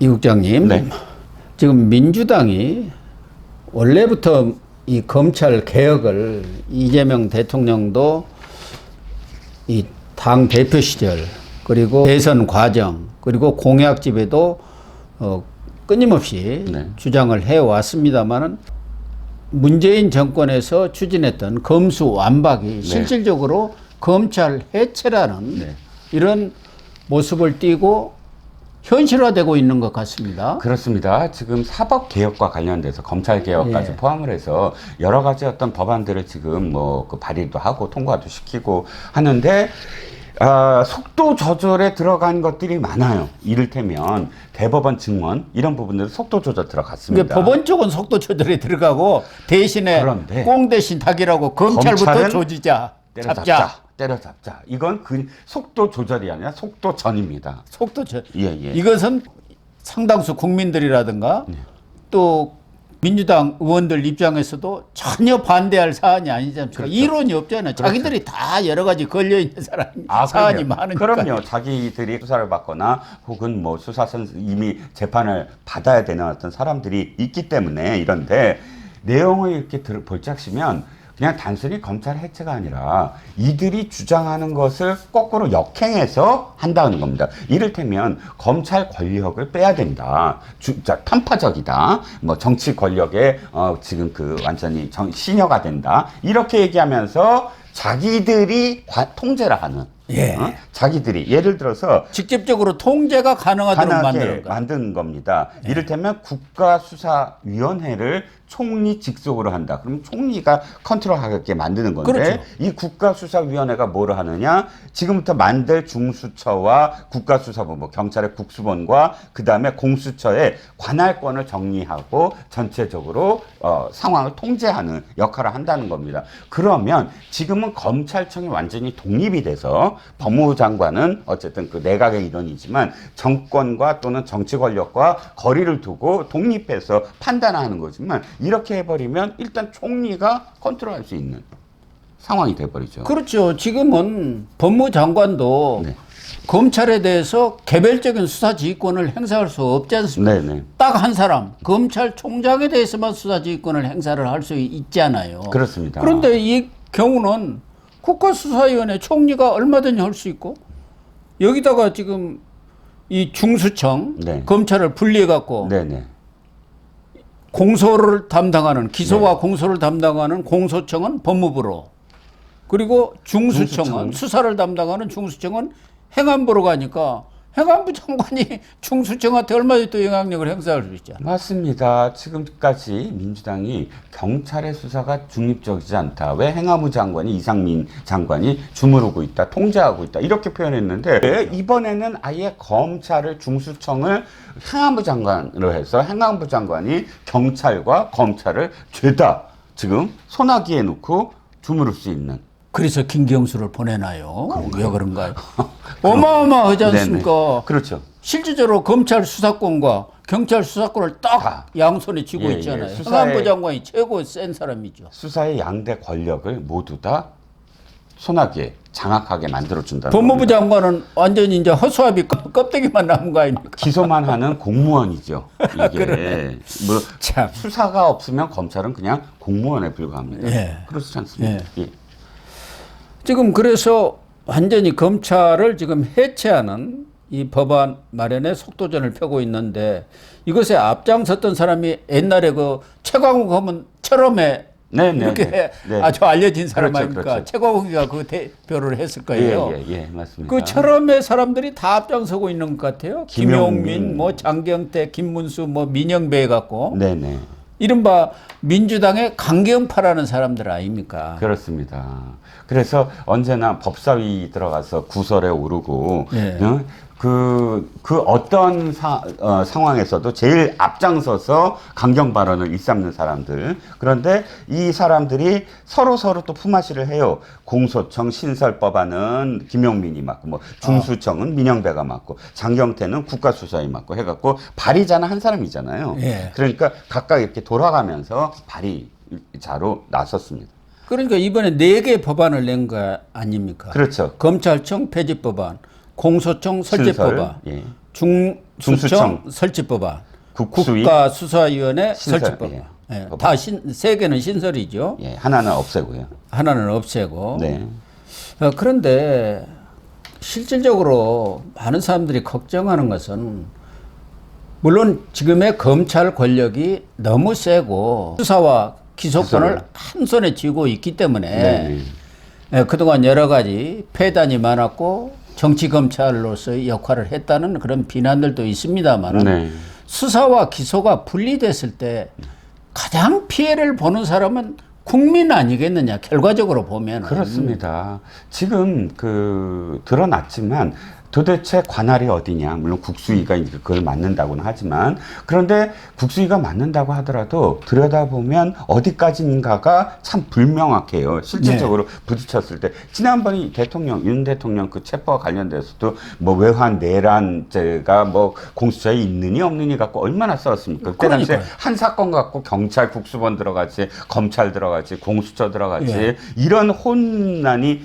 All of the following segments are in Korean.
이 국장님, 네. 지금 민주당이 원래부터 이 검찰 개혁을 이재명 대통령도 이 당 대표 시절 그리고 대선 과정 그리고 공약집에도 끊임없이 네. 주장을 해왔습니다만은 문재인 정권에서 추진했던 검수완박이 실질적으로 검찰 해체라는 네. 이런 모습을 띠고 현실화되고 있는 것 같습니다. 그렇습니다. 지금 사법개혁과 관련돼서 검찰개혁까지 예. 포함을 해서 여러 가지 어떤 법안들을 지금 뭐 그 발의도 하고 통과도 시키고 하는데 속도 조절에 들어간 것들이 많아요. 이를테면 대법원 증언 이런 부분들은 속도 조절 들어갔습니다. 그러니까 법원 쪽은 속도 조절에 들어가고 대신에 그런데 꽁 대신 닭이라고 검찰부터 검찰은 조지자, 잡자. 때려잡자. 때려잡자. 이건 그 속도 조절이 아니라 속도 전입니다. 속도 조. 예, 예. 이것은 상당수 국민들이라든가 또 민주당 의원들 입장에서도 전혀 반대할 사안이 아니지 않습니까? 그렇죠. 이론이 없잖아요. 자기들이 다 여러 가지 걸려 있는 사안이 많으니까. 그럼요. 자기들이 수사를 받거나 혹은 뭐 수사선 이미 재판을 받아야 되는 어떤 사람들이 있기 때문에 이런데 내용을 이렇게 볼짝시면 그냥 단순히 검찰 해체가 아니라 이들이 주장하는 것을 거꾸로 역행해서 한다는 겁니다. 이를테면 검찰 권력을 빼야 된다. 편파적이다. 뭐 정치 권력에 지금 그 완전히 신여가 된다. 이렇게 얘기하면서 자기들이 통제를 하는. 예. 자기들이 예를 들어서 직접적으로 통제가 가능하도록 만드는 거. 만든 겁니다. 이를테면 국가수사위원회를 총리 직속으로 한다. 그러면 총리가 컨트롤하게 만드는 건데 그렇죠. 이 국가수사위원회가 뭐를 하느냐? 지금부터 만들 중수처와 국가수사본, 뭐 경찰의 국수본과 그 다음에 공수처의 관할권을 정리하고 전체적으로 상황을 통제하는 역할을 한다는 겁니다. 그러면 지금은 검찰청이 완전히 독립이 돼서 법무부 장관은 어쨌든 그 내각의 일원이지만 정권과 또는 정치 권력과 거리를 두고 독립해서 판단하는 거지만 이렇게 해버리면 일단 총리가 컨트롤할 수 있는 상황이 돼버리죠. 그렇죠. 지금은 법무장관도 네. 검찰에 대해서 개별적인 수사 지휘권을 행사할 수 없지 않습니까? 네네. 딱 한 사람, 검찰총장에 대해서만 수사 지휘권을 행사를 할 수 있잖아요. 그렇습니다. 그런데 이 경우는 국가수사위원회 총리가 얼마든지 할 수 있고 여기다가 지금 이 중수청, 네. 검찰을 분리해갖고 네네. 공소를 담당하는 기소와 공소를 담당하는 공소청은 법무부로 그리고 중수청은 수사를 담당하는 중수청은 행안부로 가니까 행안부 장관이 중수청한테 얼마든지 또 영향력을 행사할 수 있잖아요. 맞습니다. 지금까지 민주당이 경찰의 수사가 중립적이지 않다. 왜 행안부 장관이 이상민 장관이 주무르고 있다, 통제하고 있다 이렇게 표현했는데 이번에는 아예 검찰을 중수청을 행안부 장관으로 해서 행안부 장관이 경찰과 검찰을 죄다 지금 소나기에 놓고 주무를 수 있는. 그래서 김경수를 보내나요? 왜 그런가요? 어마어마하지 않습니까? 네네. 그렇죠. 실질적으로 검찰 수사권과 경찰 수사권을 딱 아. 양손에 쥐고 예, 있잖아요. 예. 행안부 장관이 최고 센 사람이죠. 수사의 양대 권력을 모두 다 소나기에 장악하게 만들어준다는 법무부 겁니다. 장관은 완전히 이제 허수아비 껍데기만 남은 거 아닙니까? 기소만 하는 공무원이죠. 이게 뭐 참. 수사가 없으면 검찰은 그냥 공무원에 불과합니다. 예. 그렇지 않습니까? 예. 지금 그래서 완전히 검찰을 지금 해체하는 이 법안 마련에 속도전을 펴고 있는데 이것에 앞장섰던 사람이 옛날에 그 최광욱 하면 철험에 네네. 이렇게 네. 아주 알려진 사람 그렇죠, 아닙니까? 그렇죠. 최광욱이가 그 대표를 했을 거예요. 예, 맞습니다. 그 철험의 사람들이 다 앞장서고 있는 것 같아요. 김용민. 김용민, 뭐 장경태, 김문수, 뭐 민영배 갖고 네네. 이른바 민주당의 강경파라는 사람들 아닙니까? 그렇습니다. 그래서 언제나 법사위 들어가서 구설에 오르고 예. 그 어떤 상황에서도 제일 앞장서서 강경 발언을 일삼는 사람들. 그런데 이 사람들이 서로 또 품앗이를 해요. 공소청 신설법안은 김용민이 맡고, 뭐 중수청은 민영배가 맡고, 장경태는 국가수사위 맡고 해갖고 발의자는 한 사람이잖아요. 예. 그러니까 각각 이렇게 돌아가면서 발의자로 나섰습니다. 그러니까 이번에 4개 법안을 낸 거 아닙니까? 그렇죠. 검찰청 폐지법안, 공소청 설치법안, 예. 중수청 설치법안, 국수위, 국가수사위원회 신설, 설치법. 예. 예, 세 개는 신설이죠. 예, 하나는 없애고요. 하나는 없애고. 네. 그런데 실질적으로 많은 사람들이 걱정하는 것은 물론 지금의 검찰 권력이 너무 세고 수사와 기소권을 한 손에 쥐고 있기 때문에 네. 그동안 여러 가지 폐단이 많았고 정치 검찰로서의 역할을 했다는 그런 비난들도 있습니다만 네. 수사와 기소가 분리됐을 때 가장 피해를 보는 사람은 국민 아니겠느냐 결과적으로 보면 그렇습니다. 지금 드러났지만 도대체 관할이 어디냐. 물론 국수위가 이제 그걸 맡는다고는 하지만 그런데 국수위가 맡는다고 하더라도 들여다보면 어디까지인가가 참 불명확해요. 실질적으로 부딪혔을 때 지난번에 윤 대통령 그 체포와 관련돼서도 뭐 외환 내란죄가 뭐 공수처에 있느니 없느니 갖고 얼마나 싸웠습니까? 그때 당시에 한 사건 갖고 경찰 국수본 들어가지, 검찰 들어가지, 공수처 들어가지 예. 이런 혼란이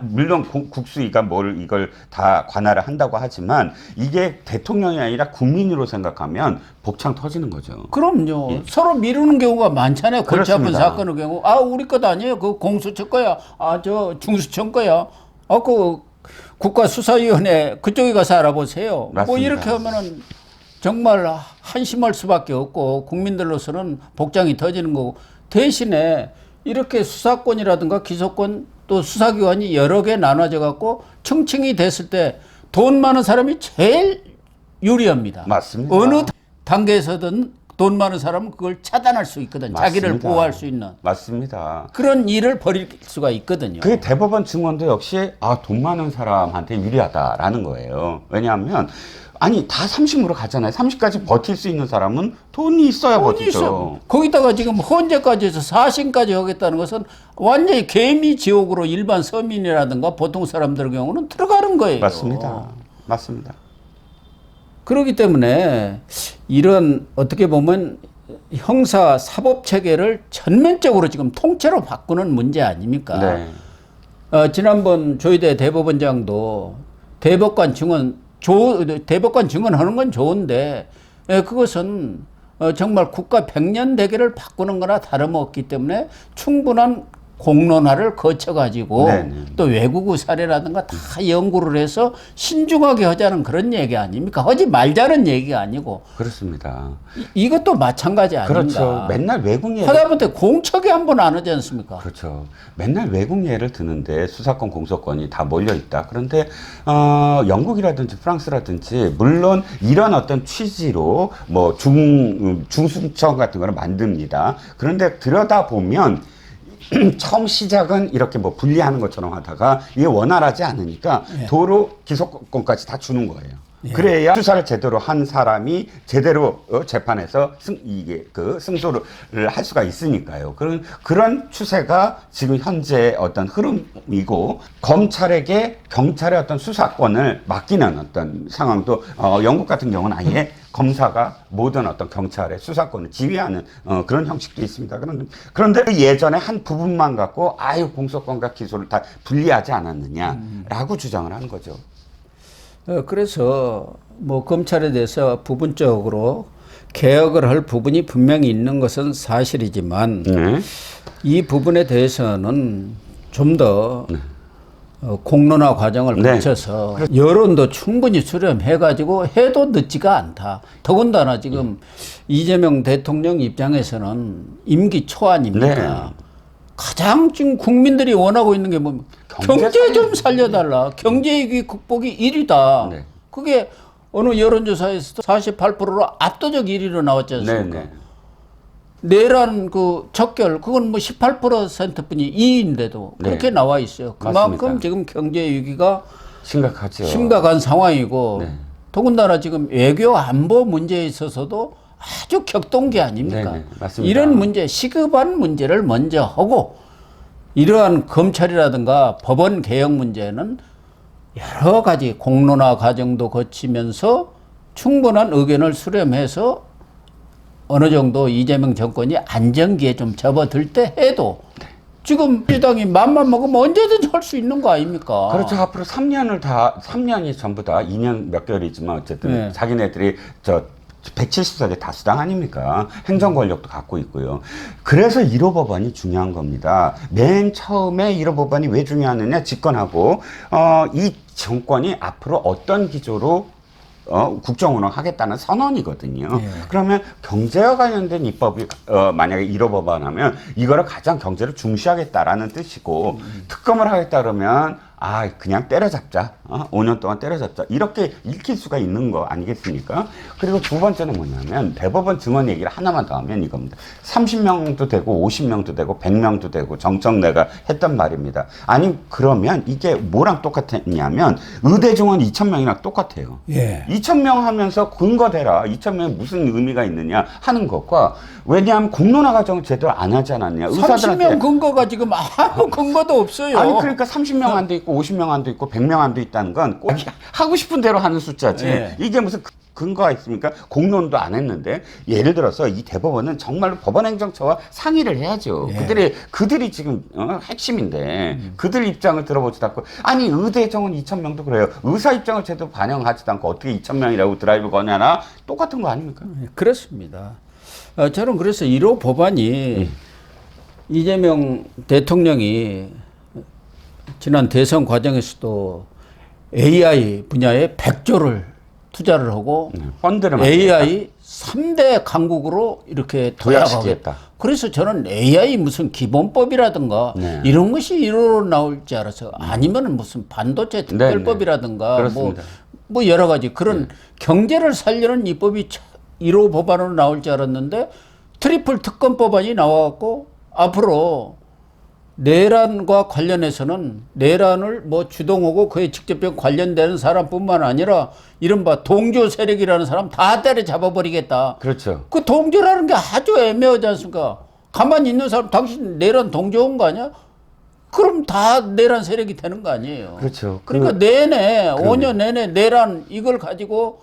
물론 국수위가 이걸 다 관할을 한다고 하지만 이게 대통령이 아니라 국민으로 생각하면 복창 터지는 거죠. 그럼요. 예. 서로 미루는 경우가 많잖아요. 골치 아픈 그렇습니다. 사건의 경우. 아, 우리 것 아니에요. 그 공수처 거야. 아, 저 중수청 거야. 국가수사위원회 그쪽에 가서 알아보세요. 맞습니다. 뭐 이렇게 하면은 정말 한심할 수밖에 없고 국민들로서는 복장이 터지는 거고 대신에 이렇게 수사권이라든가 기소권 또 수사기관이 여러 개 나눠져 갖고 층층이 됐을 때 돈 많은 사람이 제일 유리합니다. 맞습니다. 어느 단계에서든 돈 많은 사람은 그걸 차단할 수 있거든. 맞습니다. 자기를 보호할 수 있는. 맞습니다. 그런 일을 벌일 수가 있거든요. 그게 대법원 증언도 역시 돈 많은 사람한테 유리하다라는 거예요. 왜냐하면 아니 다 30으로 가잖아요. 30까지 버틸 수 있는 사람은 돈이 있어야 버티죠. 있어. 거기다가 지금 헌재까지 해서 4심까지 하겠다는 것은 완전히 개미 지옥으로 일반 서민이라든가 보통 사람들의 경우는 들어가는 거예요. 맞습니다. 맞습니다. 그렇기 때문에 이런 어떻게 보면 형사 사법 체계를 전면적으로 지금 통째로 바꾸는 문제 아닙니까? 네. 지난번 조희대 대법원장도 대법관 증언하는 건 좋은데 그것은 정말 국가 백년 대계를 바꾸는 거나 다름없기 때문에 충분한 공론화를 거쳐가지고 네네. 또 외국의 사례라든가 다 연구를 해서 신중하게 하자는 그런 얘기 아닙니까? 하지 말자는 얘기가 아니고 그렇습니다. 이것도 마찬가지 아닌가? 그렇죠. 맨날 외국 예를 하다 보니 공척이 한 번 안 하지 않습니까? 그렇죠. 맨날 외국 예를 드는데 수사권 공소권이 다 몰려 있다. 그런데 영국이라든지 프랑스라든지 물론 이런 어떤 취지로 뭐 중수청 같은 거를 만듭니다. 그런데 들여다 보면 처음 시작은 이렇게 뭐 분리하는 것처럼 하다가 이게 원활하지 않으니까 예. 도로 기소권까지 다 주는 거예요. 예. 그래야 수사를 제대로 한 사람이 제대로 재판에서 승소를 할 수가 있으니까요. 그런 추세가 지금 현재 어떤 흐름이고 검찰에게 경찰의 어떤 수사권을 맡기는 어떤 상황도 영국 같은 경우는 아예 검사가 모든 어떤 경찰의 수사권을 지휘하는 그런 형식도 있습니다. 그런데 예전에 한 부분만 갖고 공소권과 기소를 다 분리하지 않았느냐라고 주장을 하는 거죠. 그래서 뭐 검찰에 대해서 부분적으로 개혁을 할 부분이 분명히 있는 것은 사실이지만 이 부분에 대해서는 좀 더 공론화 과정을 네. 거쳐서 여론도 충분히 수렴해가지고 해도 늦지가 않다. 더군다나 지금 이재명 대통령 입장에서는 임기 초 아닙니까? 네. 가장 지금 국민들이 원하고 있는 게 뭡니까? 경제 좀 살려달라. 경제위기 극복이 1위다. 네. 그게 어느 여론조사에서도 48%로 압도적 1위로 나왔지 않습니까? 네, 네. 내란 척결 그건 뭐 18%뿐이 2위인데도 그렇게 네. 나와 있어요. 그만큼 맞습니다. 지금 경제 위기가 심각하죠. 심각한 상황이고 네. 더군다나 지금 외교 안보 문제에 있어서도 아주 격동기 아닙니까? 네, 네. 맞습니다. 이런 문제 시급한 문제를 먼저 하고 이러한 검찰이라든가 법원 개혁 문제는 여러 가지 공론화 과정도 거치면서 충분한 의견을 수렴해서 어느 정도 이재명 정권이 안정기에 좀 접어들 때 해도 지금 민주당이 맘만 먹으면 언제든지 할 수 있는 거 아닙니까? 그렇죠. 앞으로 3년이 전부 다 2년 몇 개월이지만 어쨌든 네. 자기네들이 170석의 다수당 아닙니까? 행정 권력도 갖고 있고요. 그래서 1호 법안이 중요한 겁니다. 맨 처음에 1호 법안이 왜 중요하느냐? 집권하고 이 정권이 앞으로 어떤 기조로 국정 운영하겠다는 선언이거든요. 예. 그러면 경제와 관련된 입법이 만약에 1호 법안 하면 이거를 가장 경제를 중시하겠다라는 뜻이고 특검을 하겠다 그러면 그냥 때려잡자. 5년 동안 때려잡자. 이렇게 읽힐 수가 있는 거 아니겠습니까? 그리고 두 번째는 뭐냐면 대법원 증언 얘기를 하나만 더 하면 이겁니다. 30명도 되고 50명도 되고 100명도 되고 정청래가 했던 말입니다. 아니 그러면 이게 뭐랑 똑같냐면 의대 증원 2,000명이랑 똑같아요. 예. 2,000명 하면서 근거 대라. 2,000명이 무슨 의미가 있느냐 하는 것과 왜냐하면 공론화 과정을 제대로 안 하지 않았냐. 30명 근거가 지금 아무 근거도 없어요. 아니 그러니까 30명 안도 있고 50명 안도 있고 100명 안도 있다는 건 꼭 하고 싶은 대로 하는 숫자지. 예. 이게 무슨 근거가 있습니까? 공론도 안 했는데 예를 들어서 이 대법원은 정말로 법원행정처와 상의를 해야죠. 예. 그들이 지금 핵심인데 그들 입장을 들어보지도 않고 아니 의대 정원 2,000명도 그래요. 의사 입장을 제대로 반영하지도 않고 어떻게 2,000명이라고 드라이브 거냐나 똑같은 거 아닙니까? 그렇습니다. 저는 그래서 1호 법안이 이재명 대통령이 지난 대선 과정에서도 AI 분야에 100조를 투자를 하고 펀드를 AI 3대 강국으로 이렇게 도약하겠다. 도약시키겠다. 그래서 저는 AI 무슨 기본법이라든가 네. 이런 것이 1호로 나올 줄 알아서 아니면 무슨 반도체 특별법이라든가 그렇습니다. 뭐 여러 가지 그런 경제를 살리는 입법이 1호 법안으로 나올 줄 알았는데 트리플 특검 법안이 나와갖고 앞으로 내란과 관련해서는 내란을 뭐 주동하고 그에 직접적 관련되는 사람뿐만 아니라 이른바 동조 세력이라는 사람 다 때려잡아버리겠다. 그렇죠. 그 동조라는 게 아주 애매하지 않습니까? 가만히 있는 사람 당신 내란 동조한 거 아니야? 그럼 다 내란 세력이 되는 거 아니에요. 그렇죠. 그러니까 내내 5년 내내 내란 이걸 가지고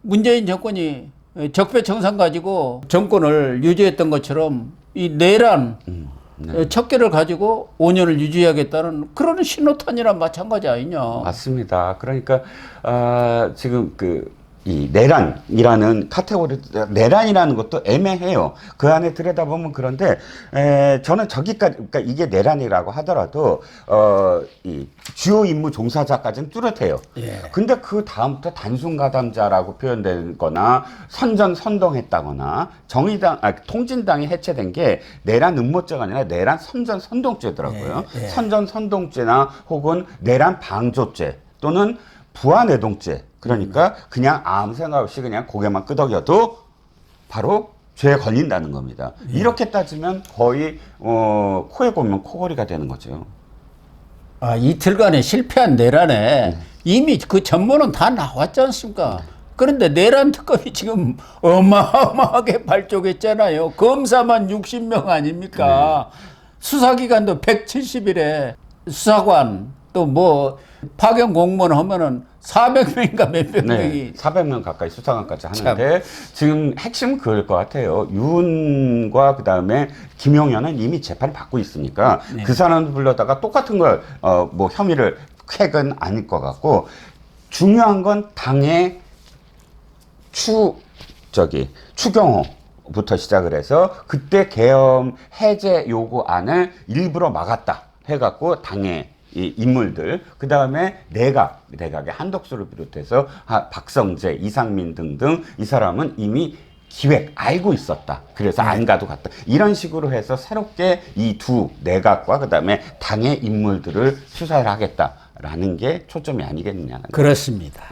문재인 정권이 적폐청산 가지고 정권을 유지했던 것처럼 이 내란 척결을 가지고 5년을 유지하겠다는 그런 신호탄이랑 마찬가지 아니냐. 맞습니다. 그러니까 지금 이 내란이라는 카테고리, 내란이라는 것도 애매해요. 그 안에 들여다보면 그런데 저는 저기까지, 그러니까 이게 내란이라고 하더라도 이 주요 임무 종사자까지는 뚜렷해요. 예. 근데 그 다음부터 단순 가담자라고 표현되거나 선동했다거나 통진당이 해체된 게 내란 음모죄가 아니라 내란 선동죄더라고요. 예. 선동죄나 혹은 내란 방조죄 또는 부하내동죄. 그러니까 그냥 아무 생각 없이 그냥 고개만 끄덕여도 바로 죄에 걸린다는 겁니다. 이렇게 따지면 거의 코에 고면 코골이가 되는 거죠. 이틀간의 실패한 내란에 이미 그 전문은 다 나왔지 않습니까? 그런데 내란 특검이 지금 어마어마하게 발족했잖아요. 검사만 60명 아닙니까? 수사기간도 170일에 수사관 또 뭐 파견 공무원 하면은 400명인가 몇백 명이 400명 가까이 수사관까지 하는데 지금 핵심은 그럴 것 같아요. 윤과 그다음에 김용현은 이미 재판을 받고 있으니까 그 사람을 불러다가 똑같은 걸 뭐 혐의를 쾌건 아닐 것 같고 중요한 건 당의 추경호부터 시작을 해서 그때 계엄 해제 요구안을 일부러 막았다 해갖고 당의 이 인물들, 그 다음에 내각의 한덕수를 비롯해서 박성재, 이상민 등등 이 사람은 이미 기획 알고 있었다. 그래서 안 가도 갔다. 이런 식으로 해서 새롭게 이 두 내각과 그 다음에 당의 인물들을 수사를 하겠다라는 게 초점이 아니겠느냐. 그렇습니다.